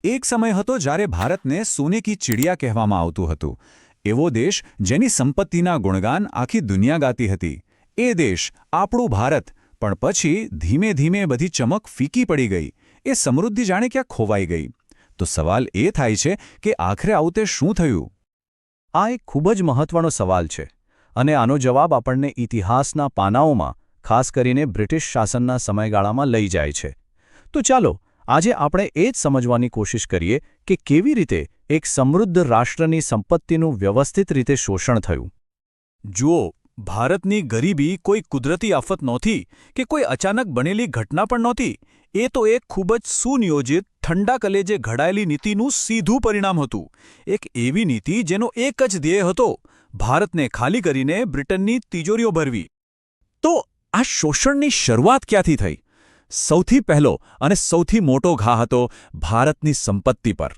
એક સમય હતો જ્યારે ભારતને સોને કી ચિડિયા કહેવામાં આવતું હતું. એવો દેશ જેની સંપત્તિના ગુણગાન આખી દુનિયા ગાતી હતી. એ દેશ આપણું ભારત. પણ પછી ધીમે ધીમે બધી ચમક ફીકી પડી ગઈ. એ સમૃદ્ધિ જાણે ક્યાં ખોવાઈ ગઈ. તો સવાલ એ થાય છે કે આખરે આવું તે શું થયું? આ એક ખૂબ જ મહત્વનો સવાલ છે અને આનો જવાબ આપણને ઇતિહાસના પાનાઓમાં, ખાસ કરીને બ્રિટિશ શાસનના સમયગાળામાં લઈ જાય છે. તો ચાલો આજે આપણે એ જ સમજવાની કોશિશ કરીએ કે કેવી રીતે એક સમૃદ્ધ રાષ્ટ્રની સંપત્તિનું વ્યવસ્થિત રીતે શોષણ થયું. જુઓ, ભારતની ગરીબી કોઈ કુદરતી આફત નહોતી કે કોઈ અચાનક બનેલી ઘટના પણ નહોતી. એ તો એક ખૂબ જ સુનિયોજિત, ઠંડા કલેજે ઘડાયેલી નીતિનું સીધું પરિણામ હતું. એક એવી નીતિ જેનો એક જ ધ્યેય હતો: ભારતને ખાલી કરીને બ્રિટનની તિજોરીઓ ભરવી. તો આ શોષણની શરૂઆત ક્યાંથી થઈ? સૌથી પહેલો અને સૌથી મોટો ઘા હતો ભારતની સંપત્તિ પર.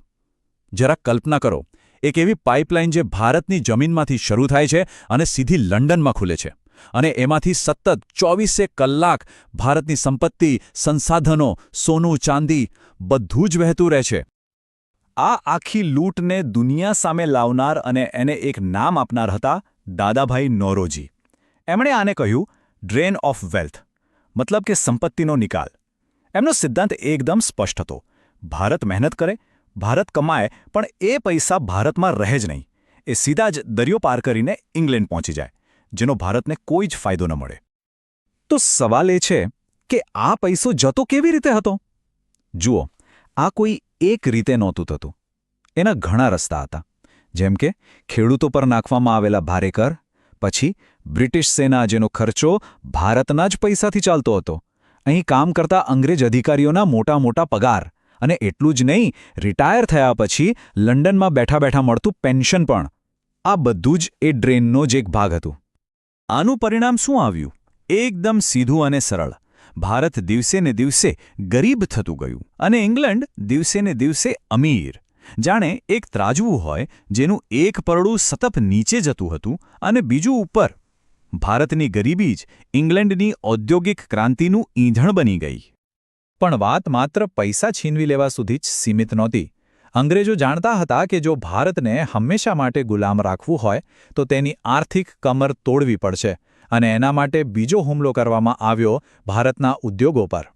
જરા કલ્પના કરો, એક એવી પાઇપલાઇન જે ભારતની જમીનમાંથી શરૂ થાય છે અને સીધી લંડનમાં ખુલે છે, અને એમાંથી સતત 24 કલાક ભારતની સંપત્તિ, સંસાધનો, સોનું, ચાંદી બધું જ વહેતું રહે છે. આ આખી લૂંટને દુનિયા સામે લાવનાર અને એને એક નામ આપનાર હતા દાદાભાઈ નોરોજી. એમણે આને કહ્યું ડ્રેન ઓફ વેલ્થ, મતલબ કે સંપત્તિનો નિકાલ. એમનો સિદ્ધાંત એકદમ સ્પષ્ટ હતો: ભારત મહેનત કરે, ભારત કમાય, પણ એ પૈસા ભારતમાં રહે જ નહીં. એ સીધા જ દરિયો પાર કરીને ઇંગ્લેન્ડ પહોંચી જાય, જેનો ભારતને કોઈ જ ફાયદો ન મળે. તો સવાલ એ છે કે આ પૈસો જતો કેવી રીતે હતો? જુઓ, આ કોઈ એક રીતે નહોતું થતું. એના ઘણા રસ્તા હતા. જેમ કે ખેડૂતો પર નાખવામાં આવેલા ભારે કર, પછી બ્રિટિશ સેના જેનો ખર્ચો ભારતના જ પૈસાથી ચાલતો હતો, અહીં કામ કરતા અંગ્રેજ અધિકારીઓના મોટા મોટા પગાર, અને એટલું જ નહીં, રિટાયર થયા પછી લંડનમાં બેઠા બેઠા મળતું પેન્શન પણ. આ બધું જ એ ડ્રેનનો જ એક ભાગ હતું. આનું પરિણામ શું આવ્યું? એકદમ સીધું અને સરળ. ભારત દિવસે ને દિવસે ગરીબ થતું ગયું અને ઇંગ્લેન્ડ દિવસે ને દિવસે અમીર. જાણે એક ત્રાજવું હોય જેનું એક પરડું સતત નીચે જતું હતું અને બીજું ઉપર. ભારતની ગરીબી જ ઇંગ્લેન્ડની ઔદ્યોગિક ક્રાંતિનું ઈંધણ બની ગઈ. પણ વાત માત્ર પૈસા છીનવી લેવા સુધી જ સીમિત નહોતી. અંગ્રેજો જાણતા હતા કે જો ભારતને હંમેશા માટે ગુલામ રાખવું હોય તો તેની આર્થિક કમર તોડવી પડશે, અને એના માટે બીજો હુમલો કરવામાં આવ્યો ભારતના ઉદ્યોગો પર.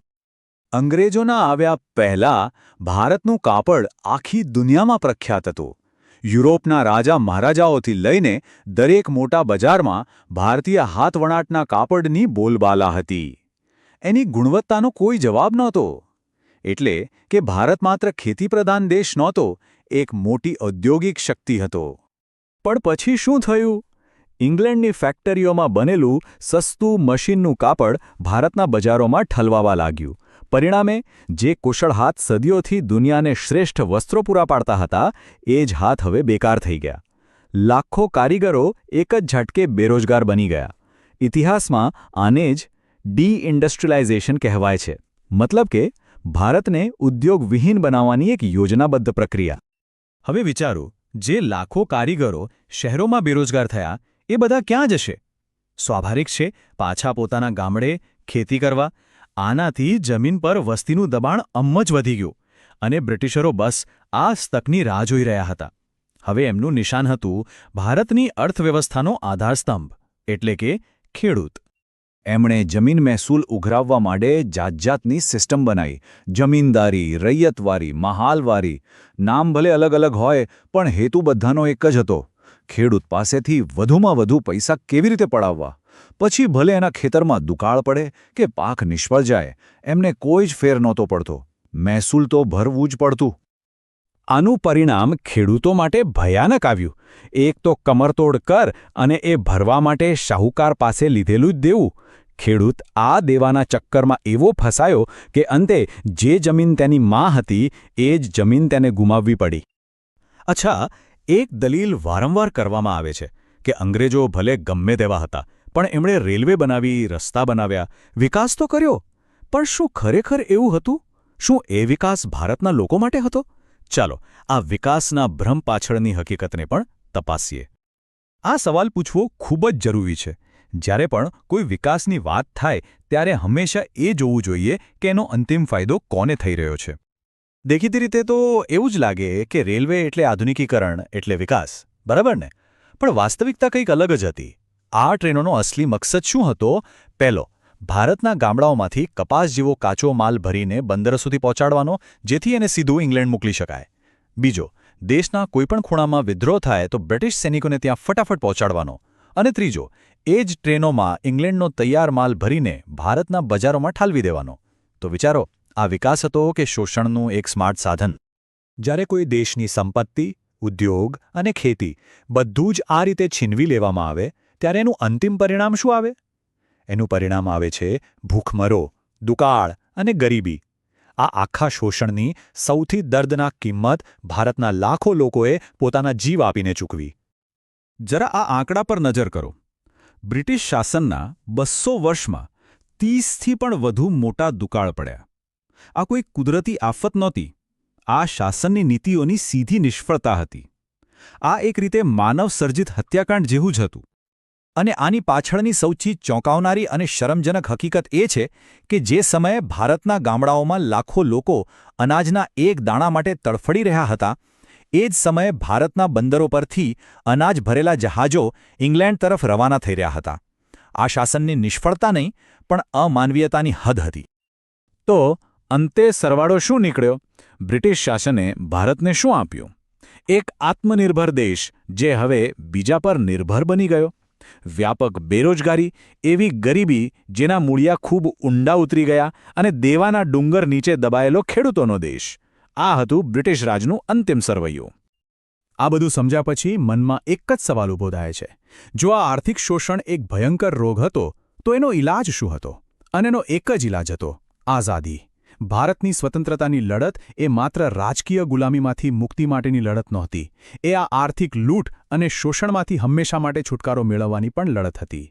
અંગ્રેજોના આવ્યા પહેલાં ભારતનું કાપડ આખી દુનિયામાં પ્રખ્યાત હતું. યુરોપના રાજા મહારાજાઓથી લઈને દરેક મોટા બજારમાં ભારતીય હાથવણાટના કાપડની બોલબાલા હતી. એની ગુણવત્તાનો કોઈ જવાબ નહોતો. એટલે કે ભારત માત્ર ખેતીપ્રધાન દેશ નહોતો, એક મોટી ઔદ્યોગિક શક્તિ હતો. પણ પછી શું થયું? ઇંગ્લેન્ડની ફેક્ટરીઓમાં બનેલું સસ્તું મશીનનું કાપડ ભારતના બજારોમાં ઠલવાવા લાગ્યું. પરિણામે જે કુશળ હાથ સદીઓથી દુનિયાને શ્રેષ્ઠ વસ્ત્રો પૂરા પાડતા હતા, એ જ હાથ હવે બેકાર થઈ ગયા. લાખો કારીગરો એક જ ઝટકે બેરોજગાર બની ગયા. ઇતિહાસમાં આને જ ડી-ઇન્ડસ્ટ્રીયલાઇઝેશન કહેવાય છે. મતલબ કે ભારતને ઉદ્યોગવિહીન બનાવવાની એક યોજનાબદ્ધ પ્રક્રિયા. હવે વિચારો, જે લાખો કારીગરો શહેરોમાં બેરોજગાર થયા, એ બધા ક્યાં જશે? સ્વાભાવિક છે, પાછા પોતાના ગામડે ખેતી કરવા. આનાથી જમીન પર વસ્તીનું દબાણ જ વધી ગયું, અને બ્રિટિશરો બસ આ જ તકની રાહ જોઈ રહ્યા હતા. હવે એમનું નિશાન હતું ભારતની અર્થવ્યવસ્થાનો આધારસ્તંભ, એટલે કે ખેડૂત. એમણે જમીન મહેસૂલ ઉઘરાવવા માટે જાતજાતની સિસ્ટમ બનાવી. જમીનદારી, રૈયતવારી, મહાલવારી. નામ ભલે અલગ અલગ હોય, પણ હેતુ બધાનો એક જ હતો: ખેડૂત પાસેથી વધુમાં વધુ પૈસા કેવી રીતે પડાવવા. પછી ભલે એના ખેતરમાં દુકાળ પડે કે પાક નિષ્ફળ જાય, એમને કોઈ જ ફેર નહોતો પડતો. મહેસૂલ તો ભરવું જ પડતું. આનું પરિણામ ખેડૂતો માટે ભયાનક આવ્યું. એક તો કમરતોડ કર, અને એ ભરવા માટે શાહુકાર પાસે લીધેલું જ દેવું. ખેડૂત આ દેવાના ચક્કરમાં એવો ફસાયો કે અંતે જે જમીન તેની માં હતી, એ જ જમીન તેને ગુમાવવી પડી. અચ્છા, એક દલીલ વારંવાર કરવામાં આવે છે કે અંગ્રેજો ભલે ગમે તેવા હતા, પણ એમણે રેલવે બનાવી, રસ્તા બનાવ્યા, વિકાસ તો કર્યો. પણ શું ખરેખર એવું હતું? શું એ વિકાસ ભારતના લોકો માટે હતો? ચાલો આ વિકાસના ભ્રમ પાછળની હકીકતને પણ તપાસીએ. આ સવાલ પૂછવો ખૂબ જ જરૂરી છે. જ્યારે પણ કોઈ વિકાસની વાત થાય ત્યારે હંમેશા એ જોવું જોઈએ કે એનો અંતિમ ફાયદો કોને થઈ રહ્યો છે. દેખીતી રીતે તો એવું જ લાગે કે રેલવે એટલે આધુનિકીકરણ એટલે વિકાસ, બરાબર ને? પણ વાસ્તવિકતા કંઈક અલગ જ હતી. આ ટ્રેનોનો અસલી મકસદ શું હતો? પહેલો, ભારતના ગામડાઓમાંથી કપાસ જેવો કાચો માલ ભરીને બંદરો સુધી પહોંચાડવાનો, જેથી એને સીધું ઇંગ્લેન્ડ મોકલી શકાય. બીજો, દેશના કોઈપણ ખૂણામાં વિદ્રોહ થાય તો બ્રિટિશ સૈનિકોને ત્યાં ફટાફટ પહોંચાડવાનો. અને ત્રીજો, એ જ ટ્રેનોમાં ઇંગ્લેન્ડનો તૈયાર માલ ભરીને ભારતના બજારોમાં ઠાલવી દેવાનો. તો વિચારો, આ વિકાસ હતો કે શોષણનું એક સ્માર્ટ સાધન? જ્યારે કોઈ દેશની સંપત્તિ, ઉદ્યોગ અને ખેતી બધું જ આ રીતે છીનવી લેવામાં આવે, ત્યારે એનું અંતિમ પરિણામ શું આવે? એનું પરિણામ આવે છે ભૂખમરો, દુકાળ અને ગરીબી. આ આખા શોષણની સૌથી દર્દનાક કિંમત ભારતના લાખો લોકોએ પોતાના જીવ આપીને ચૂકવી. જરા આ આંકડા પર નજર કરો. બ્રિટિશ શાસનના 200 વર્ષમાં 30થી પણ વધુ મોટા દુકાળ પડ્યા. આ કોઈ કુદરતી આફત નહોતી. આ શાસનની નીતિઓની સીધી નિષ્ફળતા હતી. આ એક રીતે માનવસર્જિત હત્યાકાંડ જેવું જ હતું. અને આની પાછળની સૌથી ચોંકાવનારી અને શરમજનક હકીકત એ છે કે જે સમયે ભારતના ગામડાઓમાં લાખો લોકો અનાજના એક દાણા માટે તડફડી રહ્યા હતા, એ જ સમયે ભારતના બંદરો પરથી અનાજ ભરેલા જહાજો ઇંગ્લેન્ડ તરફ રવાના થઈ રહ્યા હતા. આ શાસનની નિષ્ફળતા નહીં, પણ અમાનવીયતાની હદ હતી. તો અંતે સરવાળો શું નીકળ્યો? બ્રિટિશ શાસને ભારતને શું આપ્યું? એક આત્મનિર્ભર દેશ જે હવે બીજા પર નિર્ભર બની ગયો. વ્યાપક બેરોજગારી, એવી ગરીબી જેના મૂળિયા ખૂબ ઊંડા ઉતરી ગયા, અને દેવાના ડુંગર નીચે દબાયેલો ખેડૂતોનો દેશ. આ હતું બ્રિટિશ રાજનું અંતિમ સરવૈયું. આ બધું સમજ્યા પછી મનમાં એક જ સવાલ ઊભો થાય છે. જો આ આર્થિક શોષણ એક ભયંકર રોગ હતો, તો એનો ઈલાજ શું હતો? અને એનો એક જ ઈલાજ હતો: આઝાદી. ભારતની સ્વતંત્રતાની લડત એ માત્ર રાજકીય ગુલામીમાંથી મુક્તિ માટેની લડત નહોતી. એ આ આર્થિક લૂંટ અને શોષણમાંથી હંમેશા માટે છુટકારો મેળવવાની પણ લડત હતી.